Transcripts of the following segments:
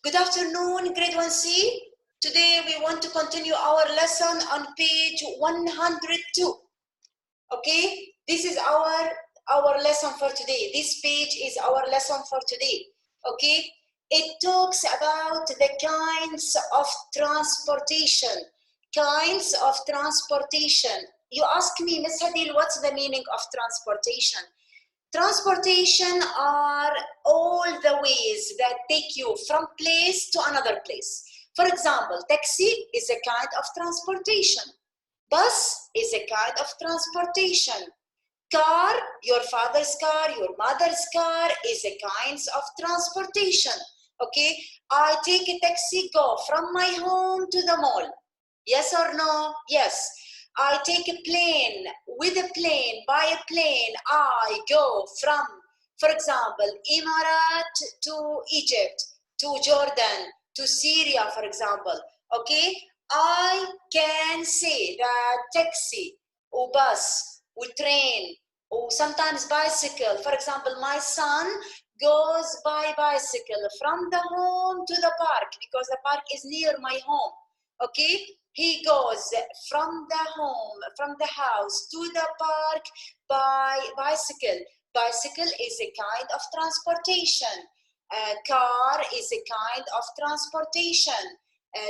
Good afternoon, grade 1C. Today we want to continue our lesson on page 102. Okay, this is our lesson for today. This page is our lesson for today. Okay, it talks about the kinds of transportation. Kinds of transportation. You ask me, Miss Hadil, what's the meaning of transportation? Transportation are all the ways that take you from place to another place. For example, taxi is a kind of transportation. Bus is a kind of transportation. Car, your father's car, your mother's car is a kind of transportation. Okay, I take a taxi, go from my home to the mall. Yes or no? Yes. I take a plane, with a plane, by a plane, I go from, for example, Emirat to Egypt, to Jordan, to Syria, for example. Okay, I can say that taxi, or bus, or train, or sometimes bicycle. For example, my son goes by bicycle from the home to the park because the park is near my home. Okay, he goes from the home, from the house to the park by bicycle. Bicycle is a kind of transportation. Car is a kind of transportation.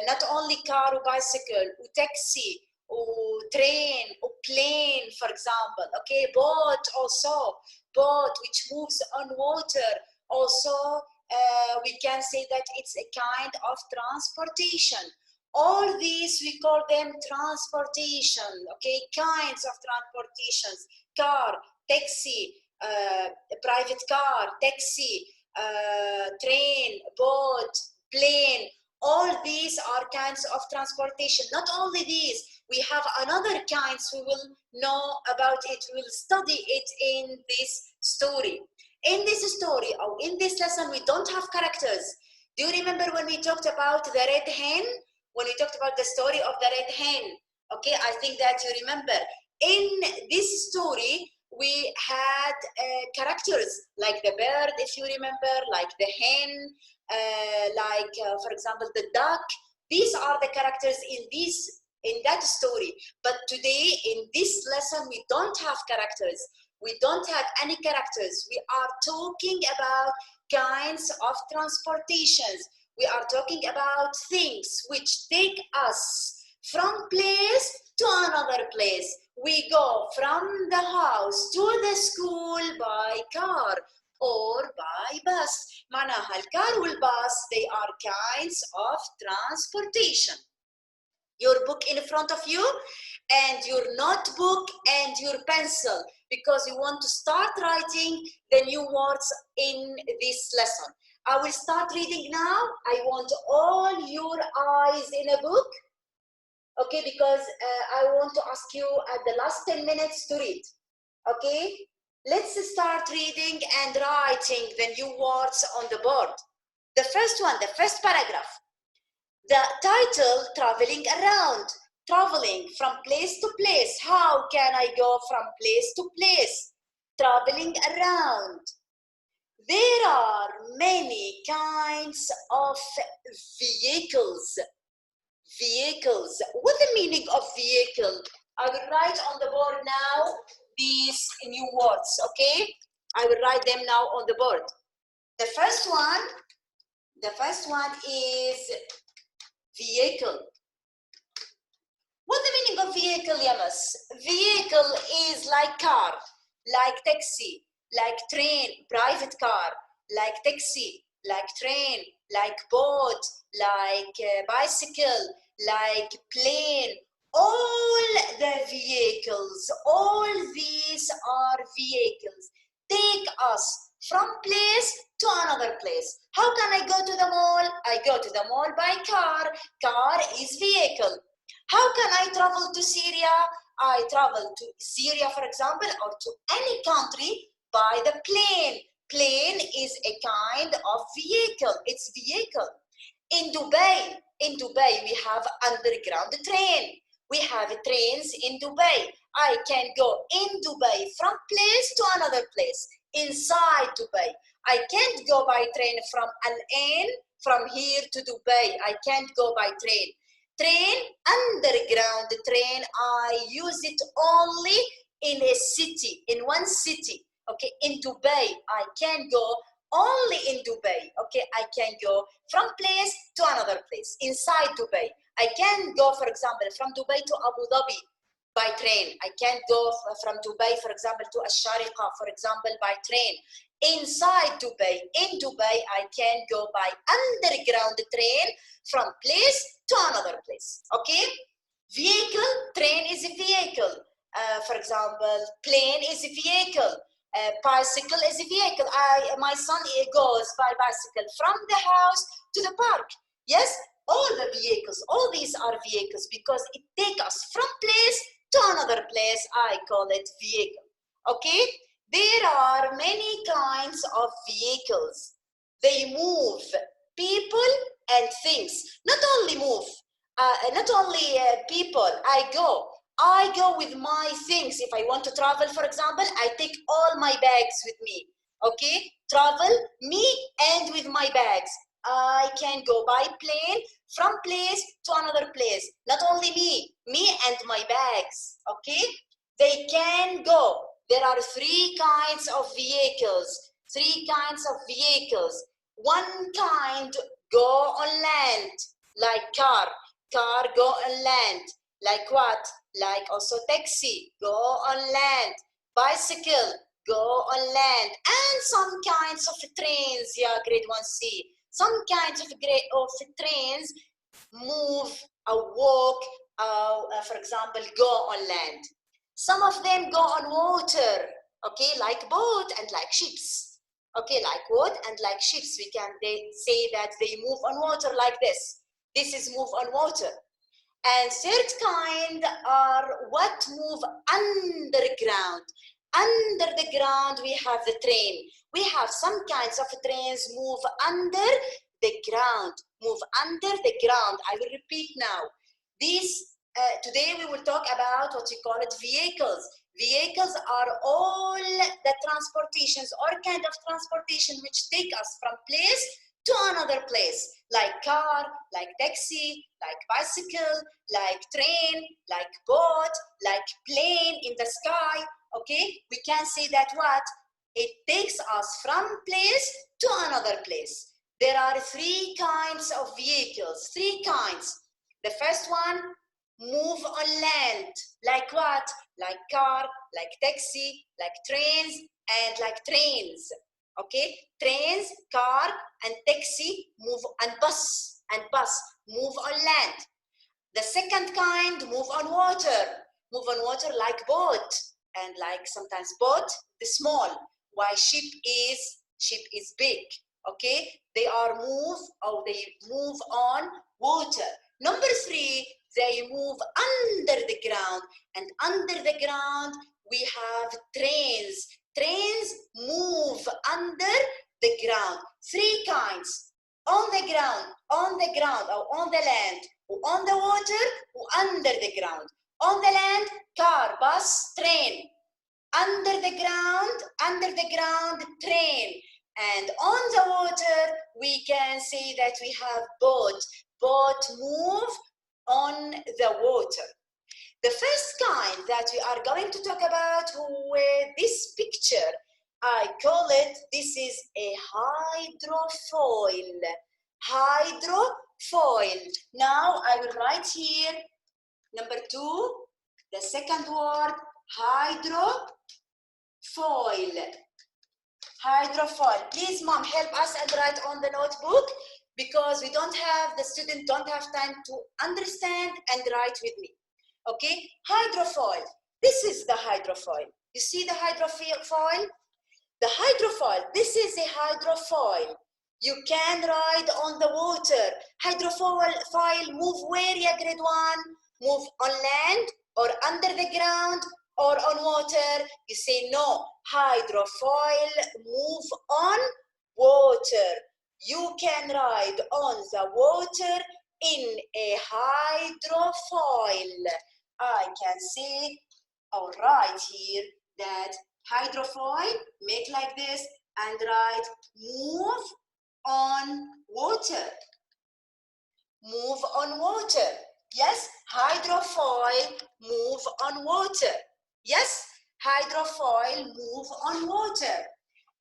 Not only car or bicycle, or taxi, or train, or plane, for example. Okay, boat also. Boat which moves on water. Also, we can say that it's a kind of transportation. All these we call them transportation. Okay, kinds of transportations: car, taxi, private car, taxi, train, boat, plane. All these are kinds of transportation. Not only these, we have another kinds. We will know about it. We will study it in this story. In this story, or in this lesson, we don't have characters. Do you remember when we talked about the red hen? When we talked about the story of the red hen? Okay, I think that you remember. In this story, we had characters like the bird, if you remember, like the hen, for example, the duck. These are the characters in that story. But today, in this lesson, we don't have characters. We don't have any characters. We are talking about kinds of transportations. We are talking about things which take us from place to another place. We go from the house to the school by car or by bus. معناها الكار والباص, they are kinds of transportation. Your book in front of you and your notebook and your pencil, because you want to start writing the new words in this lesson. I will start reading now. I want all your eyes in a book, okay, because I want to ask you at the last 10 minutes to read. Okay, let's start reading and writing the new words on the board. The first one, the first paragraph. The title, traveling around, traveling from place to place. How can I go from place to place? Traveling around. There are many kinds of vehicles. Vehicles. What's the meaning of vehicle? I will write on the board now these new words, okay? I will write them now on the board. The first one is vehicle. What's the meaning of vehicle, Yamas? Vehicle is like car, like taxi, like train, private car, like taxi, like train, like boat, like bicycle, like plane. All the vehicles, all these are vehicles. Take us from place to another place. How can I go to the mall? I go to the mall by car. Car is vehicle. How can I travel to Syria? I travel to Syria, for example, or to any country by the plane. Plane is a kind of vehicle. It's vehicle. In Dubai, we have underground train. We have trains in Dubai. I can go in Dubai from place to another place inside Dubai. I can't go by train from Al Ain, from here to Dubai. I can't go by train. Train, underground train, I use it only in a city, in one city. Okay, in Dubai, I can go only in Dubai. Okay, I can go from place to another place inside Dubai. I can go, for example, from Dubai to Abu Dhabi by train. I can't go from Dubai, for example, to Ash-Shariqa, for example, by train. Inside Dubai, in Dubai, I can go by underground train from place to another place. Okay? Vehicle, train is a vehicle. For example, plane is a vehicle. Bicycle is a vehicle. My son goes by bicycle from the house to the park. Yes, all the vehicles, all these are vehicles because it takes us from place to another place. I call it vehicle. Okay, there are many kinds of vehicles. They move people and things. Not only move, not only people. I go with my things. If I want to travel, for example, I take all my bags with me. Okay, travel me and with my bags. I can go by plane from place to another place. Not only me and my bags. Okay, they can go. There are three kinds of vehicles. Three kinds of vehicles. One kind go on land, like car. Car go on land. Like what? Like also taxi, go on land. Bicycle, go on land. And some kinds of trains, yeah, grade 1C. Some kinds of trains move or walk, for example, go on land. Some of them go on water, okay, like boat and like ships. Okay, like what and like ships. They say that they move on water like this. This is move on water. And third kind are what move underground. Under the ground, we have the train. We have some kinds of trains move under the ground. Move under the ground. I will repeat now. Today we will talk about what we call it vehicles. Vehicles are all the transportations or kind of transportation which take us from place to another place, like car, like taxi, like bicycle, like train, like boat, like plane in the sky. Okay, we can say that what? It takes us from place to another place. There are three kinds of vehicles, three kinds. The first one, move on land. Like what? Like car, like taxi, like trains, and like trains. Okay, trains, car, and taxi move, and bus move on land. The second kind move on water. Move on water like boat, and like sometimes boat, the small. Why ship is big. Okay, they move on water. Number three, they move under the ground, and under the ground we have trains. Trains move under the ground. Three kinds: on the ground, or on the land, or on the water, or under the ground. On the land, car, bus, train. Under the ground, train. And on the water, we can say that we have boat. Boat move on the water. The first kind that we are going to talk about with this picture, I call it, this is a hydrofoil. Hydrofoil. Now I will write here, number 2, the second word, hydrofoil. Hydrofoil. Please, mom, help us and write on the notebook because the student don't have time to understand and write with me. Okay, hydrofoil. This is the hydrofoil. You see the hydrofoil? The hydrofoil, this is a hydrofoil. You can ride on the water. Hydrofoil move where, yeah, grade 1? Move on land or under the ground or on water? You say no. Hydrofoil move on water. You can ride on the water in a hydrofoil. I can say or write here that hydrofoil, make like this, and write move on water. Move on water. Yes, hydrofoil move on water. Yes, hydrofoil move on water.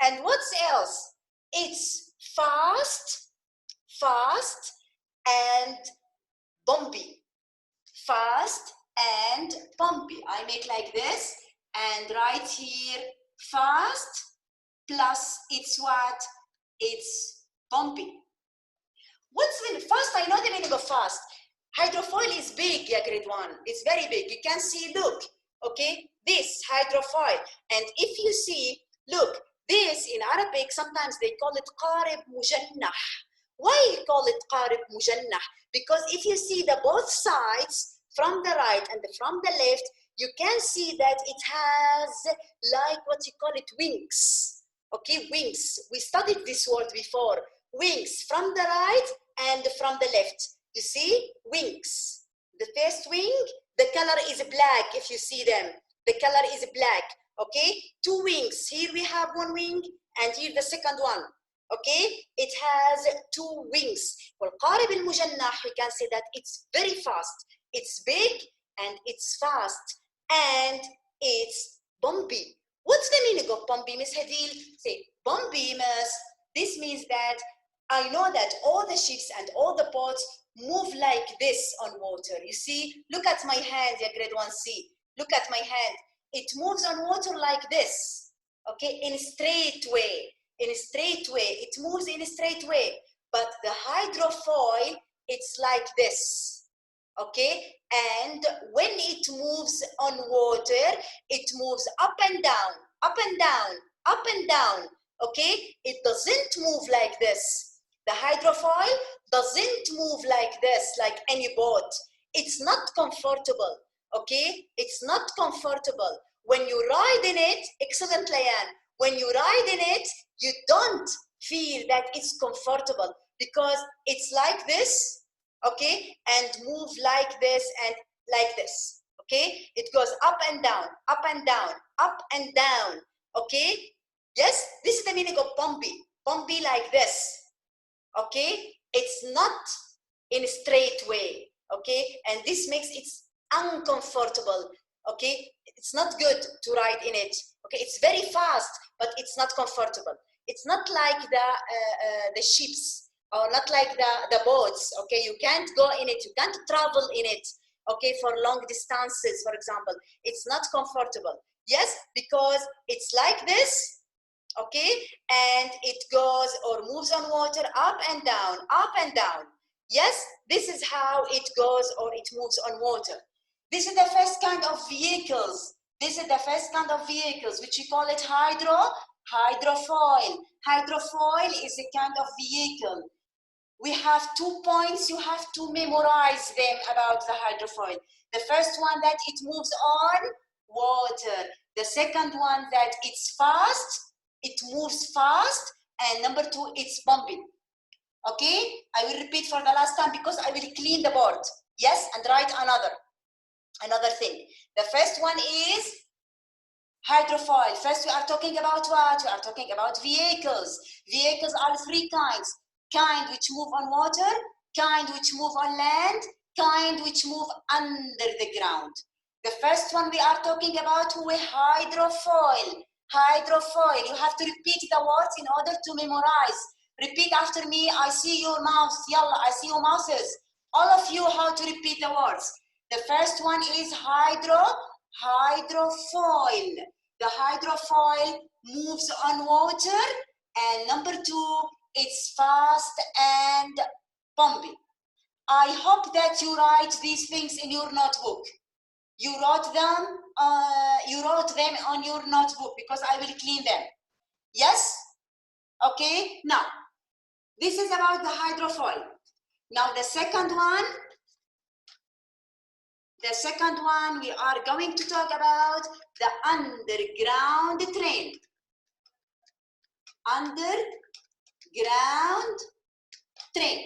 And what's else? It's fast, fast and bumpy. Fast and bumpy. I make like this and write here fast plus it's what? It's bumpy. What's the fast? I know the meaning of fast. Hydrofoil is big, yeah, grade 1. It's very big. You can see, look, okay, this hydrofoil. And if you see, look, this in Arabic, sometimes they call it qarib mujannah. Why you call it qarib mujannah? Because if you see the both sides, from the right and from the left, you can see that it has like what you call it, wings. Okay, wings. We studied this word before. Wings from the right and from the left. You see, wings. The first wing, the color is black if you see them. The color is black, okay? 2 wings. Here we have 1 wing and here the second one, okay? It has 2 wings. والقارب المجنح, we can say that it's very fast. It's big and it's fast and it's bumpy. What's the meaning of bumpy, Miss Hadil? Say, bumpy, Miss. This means that I know that all the ships and all the boats move like this on water. You see, look at my hand, yeah, grade 1C. Look at my hand. It moves on water like this, okay, in a straight way. In a straight way. It moves in a straight way. But the hydrofoil, it's like this, okay? And when it moves on water, it moves up and down, up and down, up and down, okay? It doesn't move like this. The hydrofoil doesn't move like this, like any boat. It's not comfortable, okay? It's not comfortable. When you ride in it, excellent, Layan, when you ride in it, you don't feel that it's comfortable because it's like this, okay? And move like this and like this, okay? It goes up and down, up and down, up and down, okay? Yes, this is the meaning of bumpy. Bumpy like this. Okay, it's not in a straight way, okay, and this makes it uncomfortable, okay, it's not good to ride in it, okay, it's very fast, but it's not comfortable. It's not like the ships or not like the boats, okay, you can't go in it, you can't travel in it, okay, for long distances, for example. It's not comfortable. Yes, because it's like this, okay, and it goes or moves on water up and down, up and down. Yes, this is how it goes or it moves on water. This is the first kind of vehicles. This is the first kind of vehicles, which we call it hydrofoil. Hydrofoil is a kind of vehicle. We have 2 points, you have to memorize them about the hydrofoil. The first one, that it moves on water. The second one, that it's fast, it moves fast, and number 2, it's bumpy. Okay, I will repeat for the last time because I will clean the board. Yes, and write another thing. The first one is hydrofoil. First, we are talking about what? We are talking about vehicles. Vehicles are 3 kinds. Kind which move on water, kind which move on land, kind which move under the ground. The first one we are talking about with hydrofoil. Hydrofoil. You have to repeat the words in order to memorize. Repeat after me. I see your mouths. Yalla, I see your mouths. All of you, how to repeat the words. The first one is hydrofoil. The hydrofoil moves on water. And number 2, it's fast and bumpy. I hope that you write these things in your notebook. You wrote them on your notebook because I will clean them. Yes? Okay, now, this is about the hydrofoil. Now the second one, we are going to talk about the underground train. Underground train.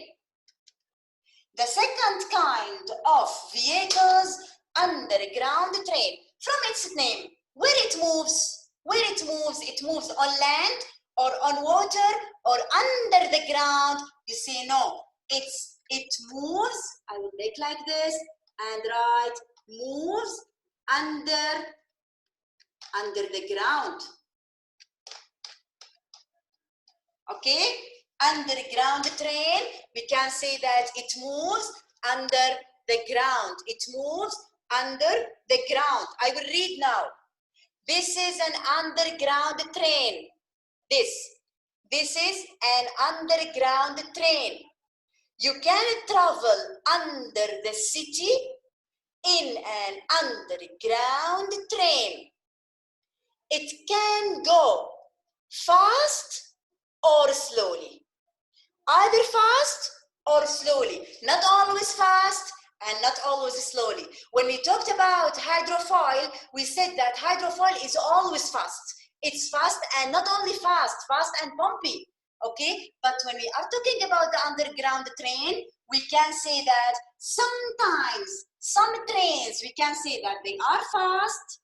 The second kind of vehicles, underground train. From its name, where it moves, it moves on land or on water or under the ground? You say no. It moves. I will make like this and write moves under the ground. Okay, underground train, we can say that it moves under the ground. It moves under the ground. I will read now. This is an underground train. This is an underground train. You can travel under the city in an underground train. It can go fast or slowly. Either fast or slowly. Not always fast and not always slowly. When we talked about hydrofoil, we said that hydrofoil is always fast. It's fast and not only fast and bumpy. Okay, but when we are talking about the underground train, we can say that sometimes some trains, we can say that they are fast,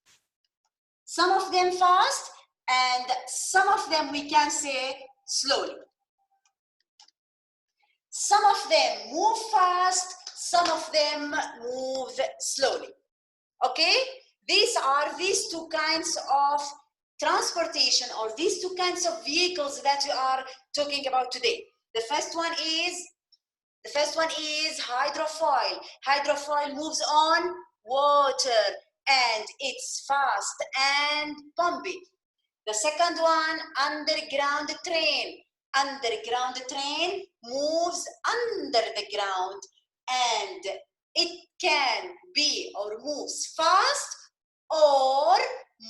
some of them fast, and some of them we can say slowly. Some of them move fast, some of them move slowly. Okay, these two kinds of transportation, or these two kinds of vehicles that we are talking about today. The first one is hydrofoil. Hydrofoil moves on water and it's fast and bumpy. The second one, underground train. Underground train moves under the ground and it can be or moves fast or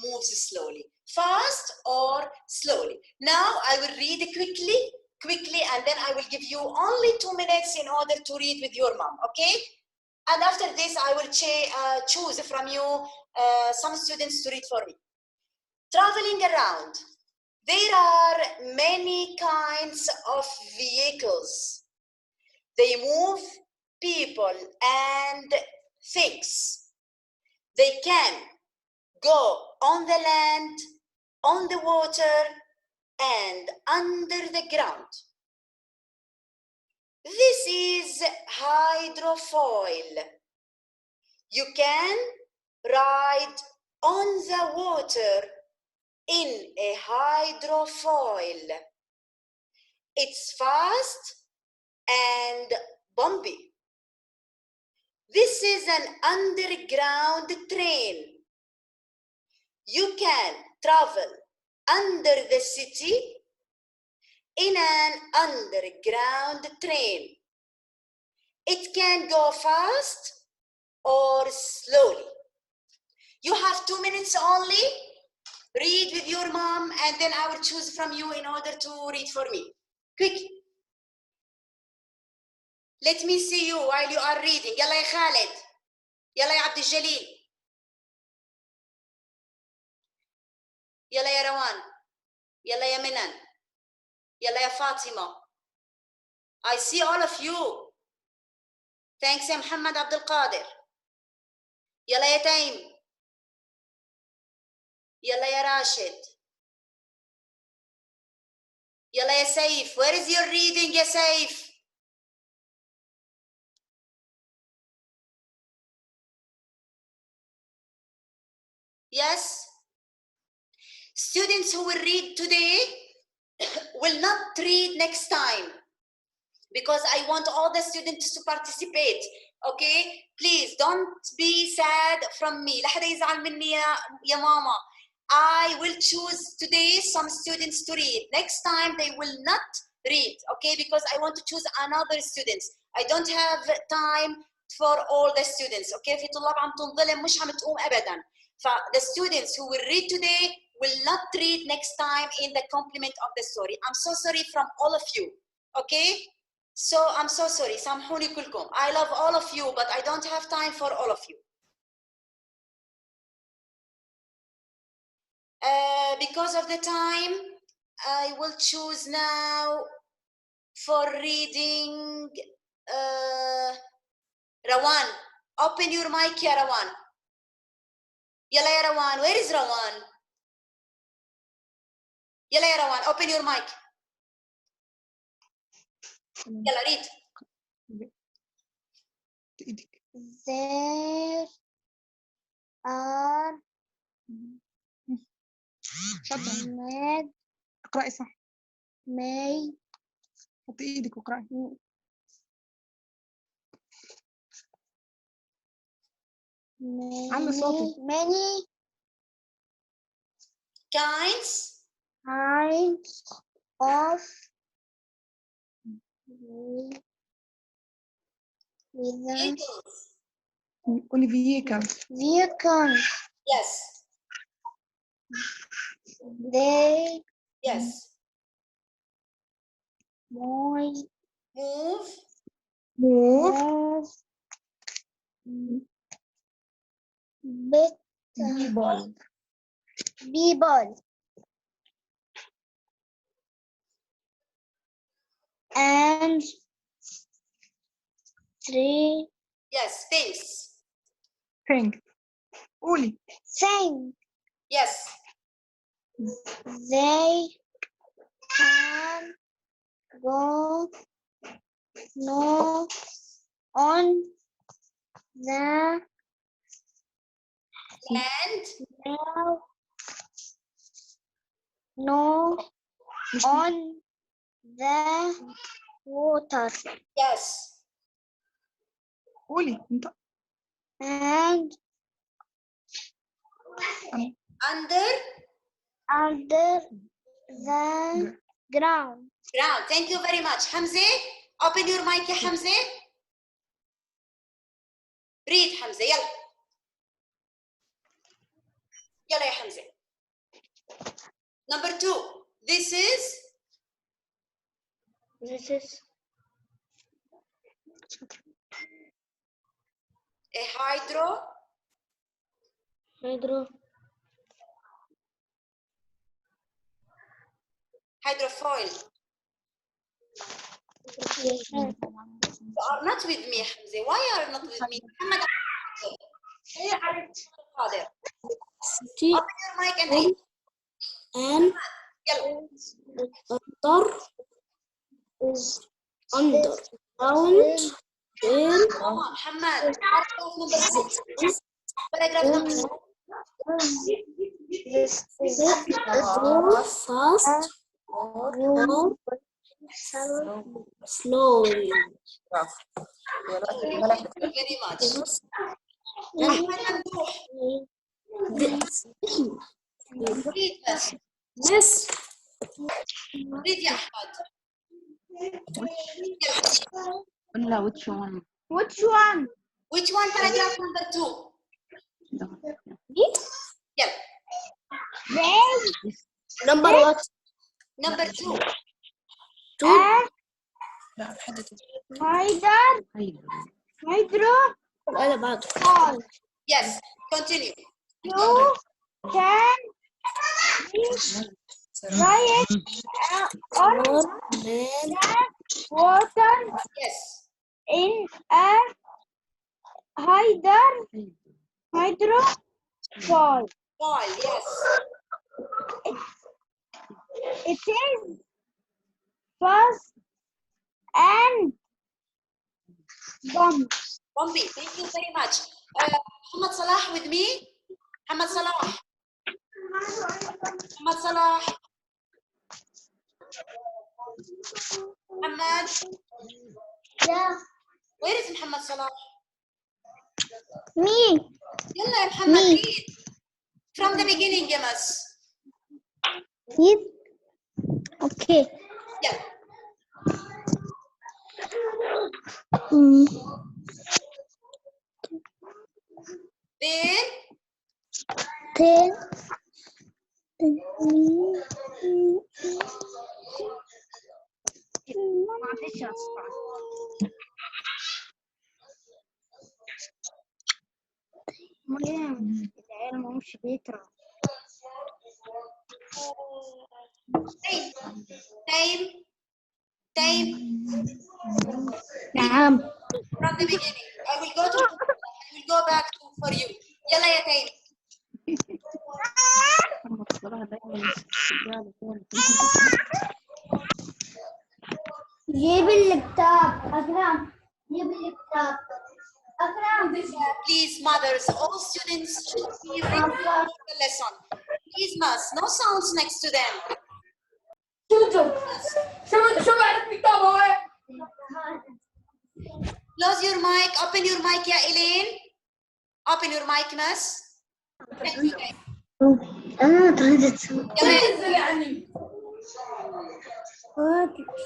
moves slowly. Fast or slowly. Now I will read quickly, and then I will give you only 2 minutes in order to read with your mom, okay? And after this, I will choose from you some students to read for me. Traveling around. There are many kinds of vehicles. They move people and things. They can go on the land, on the water, and under the ground. This is hydrofoil. You can ride on the water in a hydrofoil. It's fast and bumpy. This is an underground train. You can travel under the city in an underground train. It can go fast or slowly. You have 2 minutes only. Read with your mom, and then I will choose from you in order to read for me. Quick. Let me see you while you are reading. يلا يا خالد. يلا يا عبد الجليل. يلا يا روان. يلا يا منن. يلا يا فاطمة. I see all of you. Thanks يا محمد عبد القادر. يلا يا تيم. يلا يا راشد. يلا يا سيف. Where is your reading يا سيف? Yes? Students who will read today will not read next time, because I want all the students to participate. Okay, please don't be sad from me. لا حدا يزعل مني يا ماما. I will choose today some students to read. Next time they will not read, okay, because I want to choose another students. I don't have time for all the students. Okay, في طلاب عم تنظلم مش عم تقوم ابدا. The students who will read today will not read next time in the complement of the story. I'm so sorry from all of you. Okay, so I'm so sorry. سامحوني كلكم. I love all of you, but I don't have time for all of you. Because of the time, I will choose now for reading Rawan. Open your mic يا Rawan. يلا يا Rawan. Where is Rawan? يلا يا روان open your mic. يلا read. There are شاطرة. mad اقرأي صح. may حطي ايدك واقرأي. علي صوتك. many kinds of vehicles. قولي vehicles. vehicles. Yes. They Yes. move Move. people and three Yes. Things. Thing. قولي. things. Yes. They can go no on the Land. no on the water Yes. قولي انت. and Under the ground. ground. Thank you very much. Hamza, open your mic يا حمزة. Read حمزة يلا. يلا يا حمزة. Number 2. This is a hydrofoil. You are not with me حمزة. Why you are not with me? محمد حاضر. Open your mic and read. يلا. underground محمد. Paragraph number 6. fast slowly. Thank you very much. أحمد ممدوح. Read بس. This Read يا أحمد. لا which one. Which one? Paragraph number 2. يلا. number what? Number 2. Yes. Continue. You can write on water Yes. in a hydrofoil. Foil. Yes. It is fast and Bumpy. Thank you very much. Muhammad Salah with me. Muhammad Salah. Muhammad Salah. Muhammad. Yeah. Where is Muhammad Salah? Me. يلا يا محمد. Me. Read. From the beginning يا مس. Okay. يلا. Then العيال ما همش بيترا. time. نعم. From the beginning. I will go back for you. يلا يا time. جيب اللابتوب أكرم. جيب اللابتوب أكرم. Please, mothers, all students should be reading the lesson. Please, mas, no sounds next to them. شو بعرف مكتوبة وين؟ Close your mic, open your mic, ya Elaine. Open your mic, mas. أنا ترددت. انزل يعني.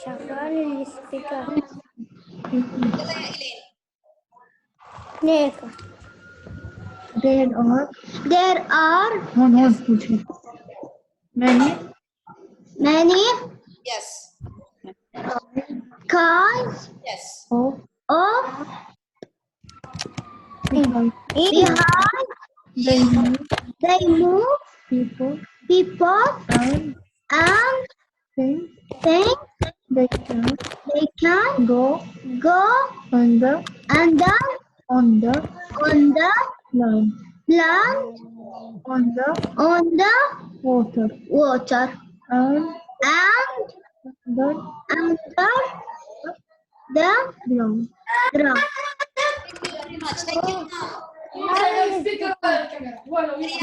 شغال السبيكر. يلا يا Elaine. ليك. There are هون many Yes, kinds yes. of behind. They move people and think they can go under on the land on the water and under the ground. Thank you very much. Thank you, ma'am. هذا السبيكر ولا الكاميرا ولا مريم.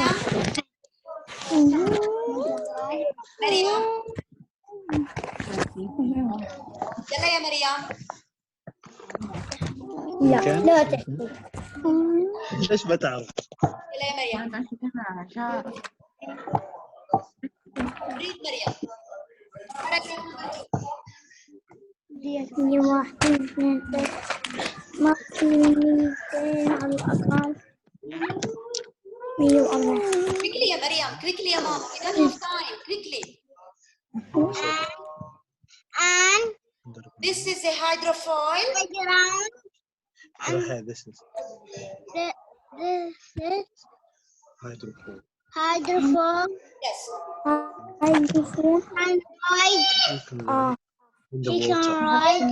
يلا يا مريم. لا تحكي. ليش بتعرف؟ يلا يا مريم. ريد مريم. paragraph number 2. دي واحد اثنين ما في على الأقل 104. Quickly يا مريم. Quickly يا ماما. We don't have time. Quickly. And This is a hydrofoil. the ground This is this hydrophone. hydrophone Yes. and ride In the you can water. ride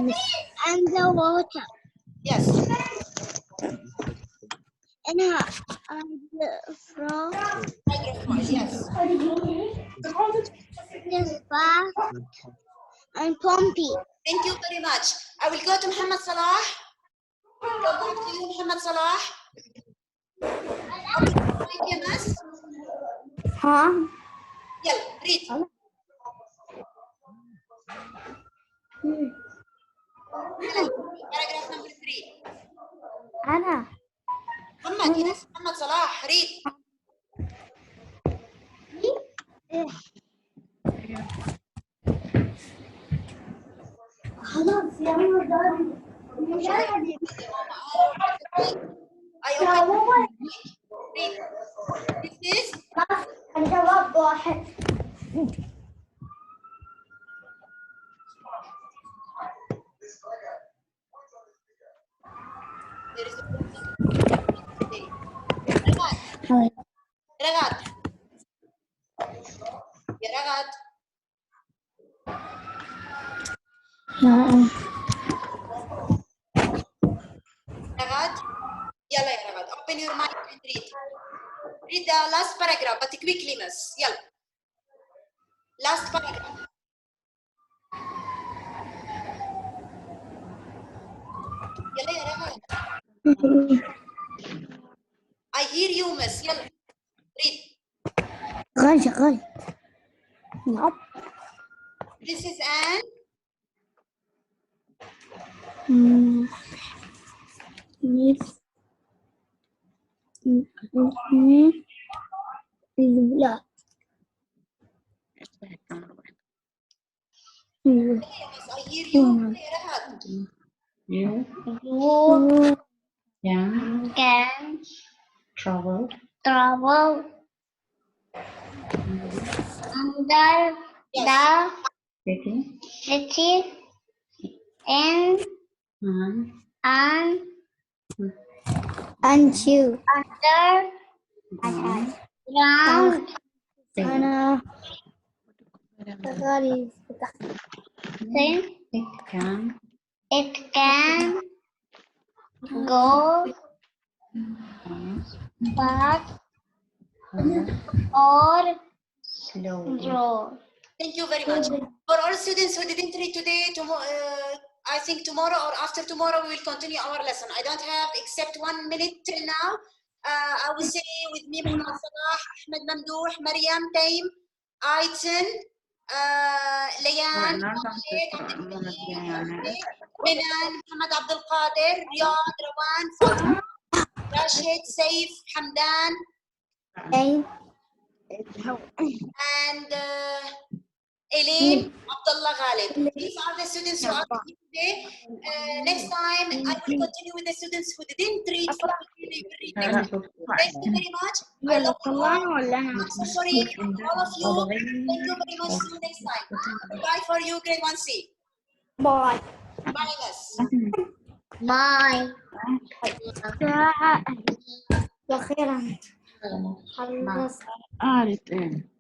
in the water Yes. in a hydrophone Hydrofoil. Yes. is fast and pumpy. Thank you very much. I will go to Muhammad Salah. Go back to you, Muhammad Salah. Open your mic, ya mas. Huh? يلا read. Paragraph number 3. أنا محمد. Yes. محمد صلاح. Read. خلاص يا ماما I open. Read. This is الجواب واحد. there is a رغد. رغد. يا رغد. رغد. يلا يا رغد. Open your mic and read. Read the last paragraph but quickly miss. يلا. Last paragraph. يلا يا رغد. I hear you miss. يلا. Read. غش نعم. This is an لا yes, I hear you. يا رغد. you can travel under the city and you underground. أنا غريب. It can go fast or slow. Thank you very much. For all students who didn't read today, I think tomorrow or after tomorrow we will continue our lesson. I don't have except 1 minute till now. I will say with me Muhammad Salah, Ahmed Mamdouh, Mariam, Taim, Aitan, Layan, Minan, Muhammad Abdul Qadir, Riyad, Rawan, Fatima, Rashid, Saif, Hamdan, and Elaine, Abdullah Ghalib. These are the students who are here today. Next time, I will continue with the students who didn't read for today. They will read next time. Thank you very much. I love you all. I'm so sorry for all of you. Thank you very much. See you next time. Bye for you, grade 1C. Bye. Bye, Miss. Bye. وأخيرا خلصت. قالت ايه